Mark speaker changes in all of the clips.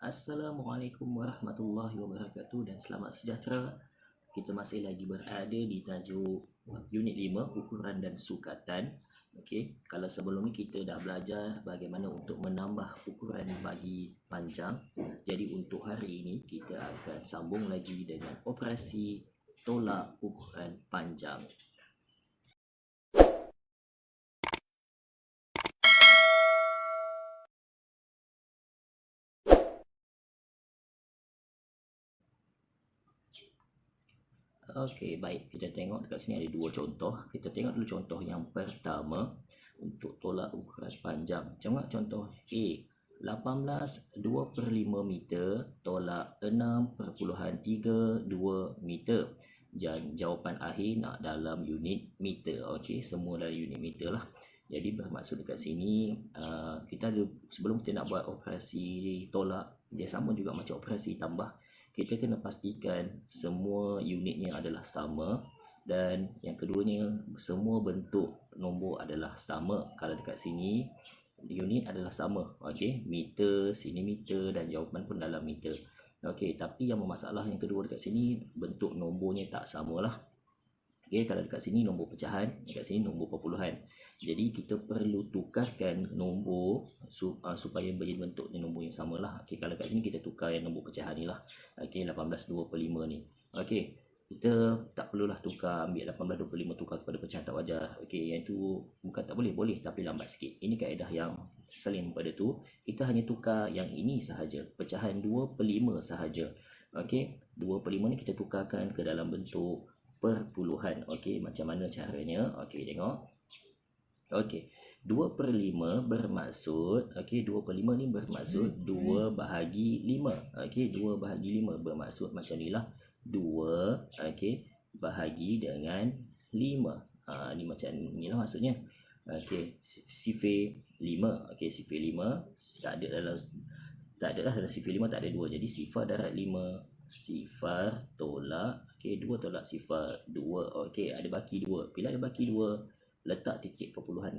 Speaker 1: Assalamualaikum warahmatullahi wabarakatuh dan selamat sejahtera. Kita masih lagi berada di tajuk unit 5 ukuran dan sukatan. Okey, kalau sebelum ni kita dah belajar bagaimana untuk menambah ukuran bagi panjang. Jadi untuk hari ini kita akan sambung lagi dengan operasi tolak ukuran panjang. Okey, baik. Kita tengok dekat sini ada dua contoh. Kita tengok dulu contoh yang pertama untuk tolak ukuran panjang. Tengok contoh A. 18 2/5 meter tolak 6.32 meter. Jawapan akhir nak dalam unit meter. Okey, semua dalam unit meter lah. Jadi bermaksud dekat sini kita ada, sebelum kita nak buat operasi tolak, dia sama juga macam operasi tambah. Kita kena pastikan semua unitnya adalah sama, dan yang keduanya semua bentuk nombor adalah sama. Kalau dekat sini unit adalah sama, okey, meter, sini meter dan jawapan pun dalam meter. Okey, tapi yang bermasalah yang kedua dekat sini bentuk nombornya tak samalah. Okey, kalau dekat sini nombor pecahan, dekat sini nombor perpuluhan. Jadi kita perlu tukarkan nombor supaya menjadi bentuknya nombor yang samalah. Okey, kalau kat sini kita tukar yang nombor pecahan ni lah. Okey, 18/2/5 ni. Okey, kita tak perlulah tukar, ambil 18/25 tukar kepada pecahan tak wajar. Okey, yang tu bukan tak boleh, boleh tapi lambat sikit. Ini kaedah yang selain pada tu, kita hanya tukar yang ini sahaja, pecahan 2/5 sahaja. Okey, 2/5 ni kita tukarkan ke dalam bentuk perpuluhan. Okey, macam mana caranya? Okey, tengok. Okey, 2/5 bermaksud, okey, 2/5 ni bermaksud 2 bahagi 5. Okey, 2 bahagi 5 bermaksud macam ni lah. 2, okey, bahagi dengan 5. Ni macam ni lah maksudnya. Okey, sifar 5. Okey, sifar 5 tak ada dalam sifar 5 tak ada 2. Jadi sifar darab 5, sifar tolak, okey, 2 tolak sifar 2. Okey, ada baki 2. Bila ada baki 2, letak titik perpuluhan,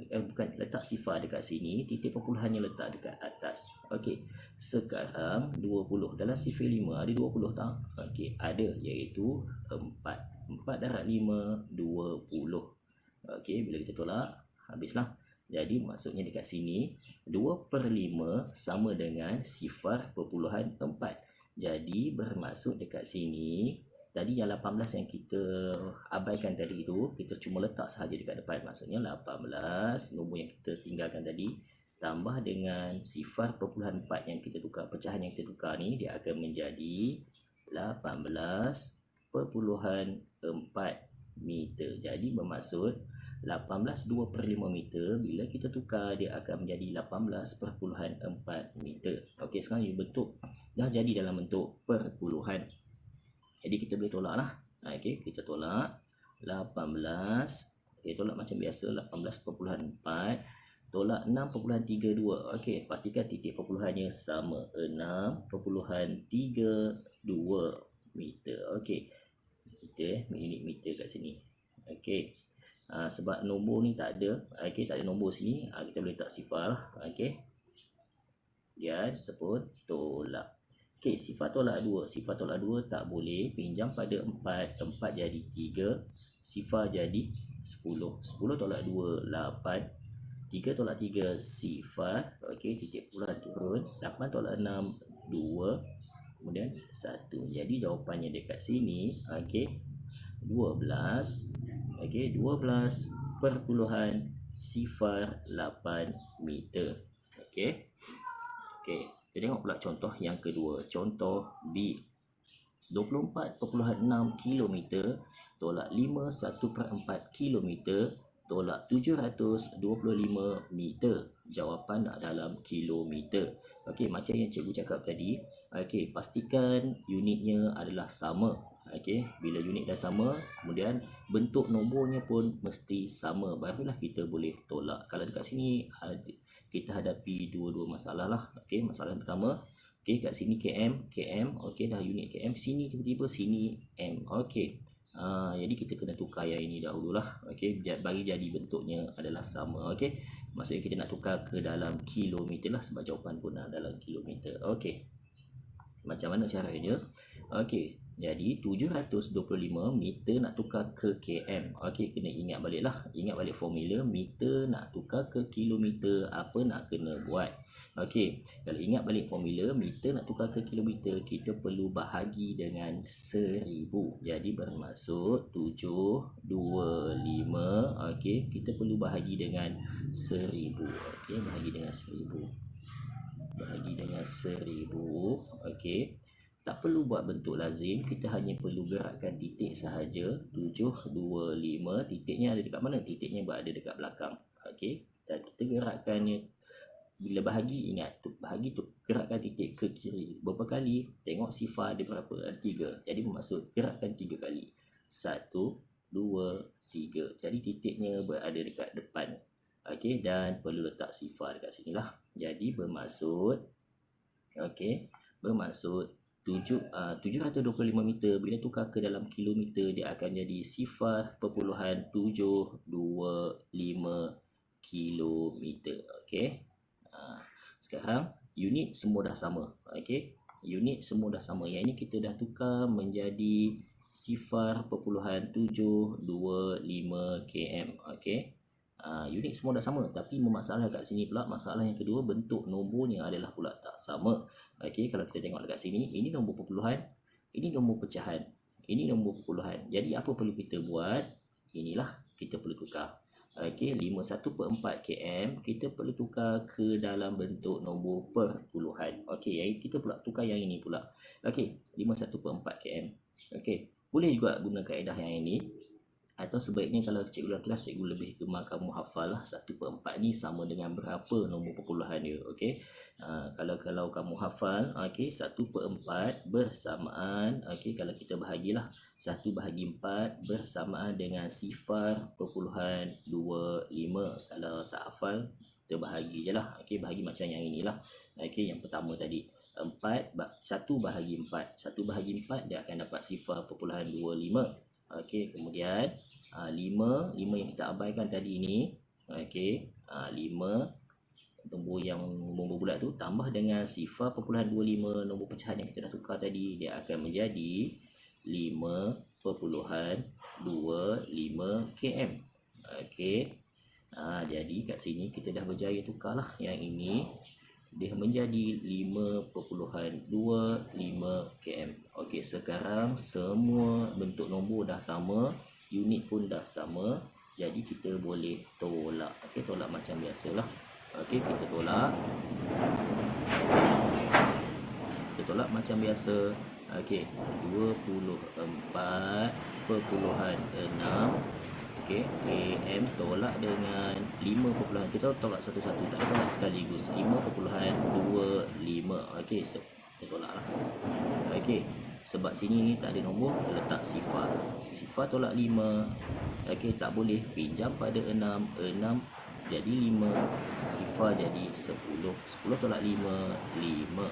Speaker 1: letak sifar dekat sini, titik perpuluhannya letak dekat atas. Okey, sekarang 20 dalam sifar 5 ada 20 tak? Okey, ada, iaitu 4. 4 darab 5 20. Okey, bila kita tolak habislah. Jadi maksudnya dekat sini 2/5 sama dengan sifar perpuluhan 4. Jadi bermaksud dekat sini tadi yang 18 yang kita abaikan tadi tu, kita cuma letak sahaja dekat depan. Maksudnya 18 nombor yang kita tinggalkan tadi tambah dengan sifar perpuluhan 4 yang kita tukar, pecahan yang kita tukar ni, dia akan menjadi 18.4 meter. Jadi bermaksud 18 2/5 meter, bila kita tukar dia akan menjadi 18.4 meter. Okey, sekarang dia bentuk dah jadi dalam bentuk perpuluhan. Jadi kita boleh tolak lah. Okey, kita tolak 18. Okey, tolak macam biasa, 18.4 tolak 6.32. Okey, pastikan titik perpuluhannya sama, 6.32 meter. Okey, kita unit meter kat sini. Okey, sebab nombor ni tak ada, okey, tak ada nombor sini, kita boleh letak sifar lah. Okey, dan ataupun tolak. Okey, sifar tolak 2. Sifar tolak 2 tak boleh, pinjam pada 4. 4 jadi 3. Sifar jadi 10. 10 tolak 2, 8. 3 tolak 3, sifar. Okey, titik perpuluhan turun. 8 tolak 6, 2. Kemudian 1. Jadi jawapannya dekat sini, okey, 12. Okey, 12.08 meter. Okey. Okey, kita tengok pula contoh yang kedua. Contoh B. 24.6 km tolak 5 1/4 km tolak 725 meter. Jawapan nak dalam kilometer. Okey, macam yang cikgu cakap tadi, okey, pastikan unitnya adalah sama. Okey, bila unit dah sama, kemudian bentuk nombornya pun mesti sama, barulah kita boleh tolak. Kalau dekat sini kita hadapi dua-dua masalah lah. Okey, masalah pertama, okey, kat sini km, okey, dah unit km, sini tiba-tiba sini m. Okey, jadi kita kena tukar yang ini dahululah. Okey, bagi jadi bentuknya adalah sama. Okey, maksudnya kita nak tukar ke dalam kilometer lah, sebab jawapan pun dalam kilometer. Okey, Macam mana caranya? Okey, jadi 725 meter nak tukar ke km. Okey, kena ingat balik lah. Ingat balik formula, meter nak tukar ke kilometer, apa nak kena buat. Okey, kalau ingat balik formula, meter nak tukar ke kilometer, kita perlu bahagi dengan 1000. Jadi bermaksud 725, okey, kita perlu bahagi dengan 1000. Okey, bahagi dengan 1000. Bahagi dengan 1000. Okey, tak perlu buat bentuk lazim, kita hanya perlu gerakkan titik sahaja. 725, titiknya ada dekat mana? Titiknya berada dekat belakang. Okey, dan kita gerakkannya. Bila bahagi, ingat tu bahagi tu gerakkan titik ke kiri. Berapa kali? Tengok sifar dia berapa? Ada 3. Jadi bermaksud gerakkan 3 kali. 1, 2, 3. Jadi titiknya berada dekat depan. Okey, dan perlu letak sifar dekat sini lah. Jadi bermaksud, okey, bermaksud 725 meter bila tukar ke dalam kilometer, dia akan jadi 0.725 kilometer. Okey, sekarang unit semua dah sama. Okey, unit semua dah sama. Yang ini kita dah tukar menjadi 0.725 km. Okey, unit semua dah sama, tapi masalah kat sini pula, masalah yang kedua, bentuk nombornya adalah pula tak sama. Okey, kalau kita tengok dekat sini, ini nombor perpuluhan, ini nombor pecahan, ini nombor perpuluhan. Jadi apa perlu kita buat? Inilah kita perlu tukar. Okey, 51/4 km kita perlu tukar ke dalam bentuk nombor perpuluhan. Okey, yang kita pula tukar yang ini pula. Okey, 51/4 km. Okey, boleh juga guna kaedah yang ini, atau sebaiknya kalau cikgu dalam kelas, cikgu lebih gemar kamu hafal lah 1/4 ni sama dengan berapa nombor perpuluhan dia. Okey, kalau kamu hafal, okey, 1/4 bersamaan, okey, kalau kita bahagilah 1/4 bersamaan dengan 0.25. Kalau tak hafal, kita bahagi je lah. Okey, bahagi macam yang inilah. Okey, yang pertama tadi 1/4. 1/4 dia akan dapat 0.25. Okey, kemudian 5 yang kita abaikan tadi ni. Okey, 5 nombor bulat tu tambah dengan 0.25 nombor pecahan yang kita dah tukar tadi, dia akan menjadi 5.25 km. Okey, jadi kat sini kita dah berjaya tukarlah yang ini, dia menjadi 5.25 km. Okey, sekarang semua bentuk nombor dah sama, unit pun dah sama, jadi kita boleh tolak. Okey, tolak macam biasalah. Okey, kita tolak. Kita tolak macam biasa. Okey, 24.6. Okey, km tolak dengan 5, kita tolak satu-satu, tak tolak sekaligus. 5.25. Okey, kita tolaklah. Okey, sebab sini tak ada nombor, kita letak sifar. Sifar tolak 5. Okey, tak boleh pinjam pada 6. 6 jadi 5, sifar jadi 10. 10 tolak 5, 5.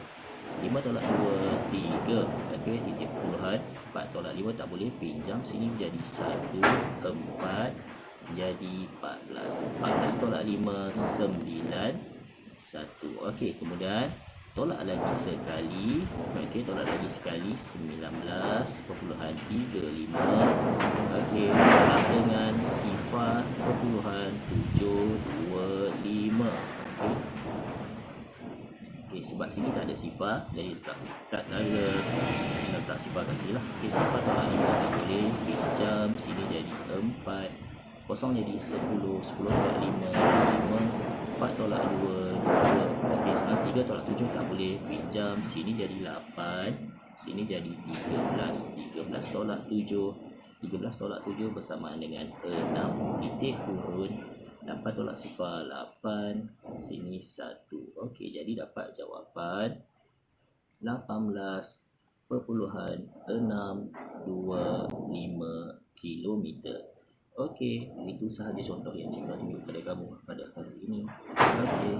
Speaker 1: 5 tolak 2, 3. Okey, titik perpuluhan. 4 tolak 5 tak boleh, pinjam sini jadi 1, 4 jadi 14. 14 tolak 5, 9, 1. Okey, kemudian tolak lagi sekali. Okey, tolak lagi sekali, 19.35. Okey, tolak dengan sifar perpuluhan 725. Okey. Okey, sebab sini tak ada sifar, jadi tak ada letak sifar kat sini lah. Okey, sifar tolak 5 tak boleh, pinjam sini jadi 4. Kosong jadi 10. 10 tolak 5, 5. 4 tolak 2, 2. Okey, sekarang 3 tolak 7 tak boleh, pinjam sini jadi 8. Sini jadi 13. 13 tolak 7. 13 tolak 7 bersamaan dengan 6. Titik turun. 8 tolak sifar 8. Sini 1. Okey, jadi dapat jawapan 18.625 kilometer. Okey, itu sahaja contoh yang cikgu tunjuk kepada kamu pada hari ini. Okey.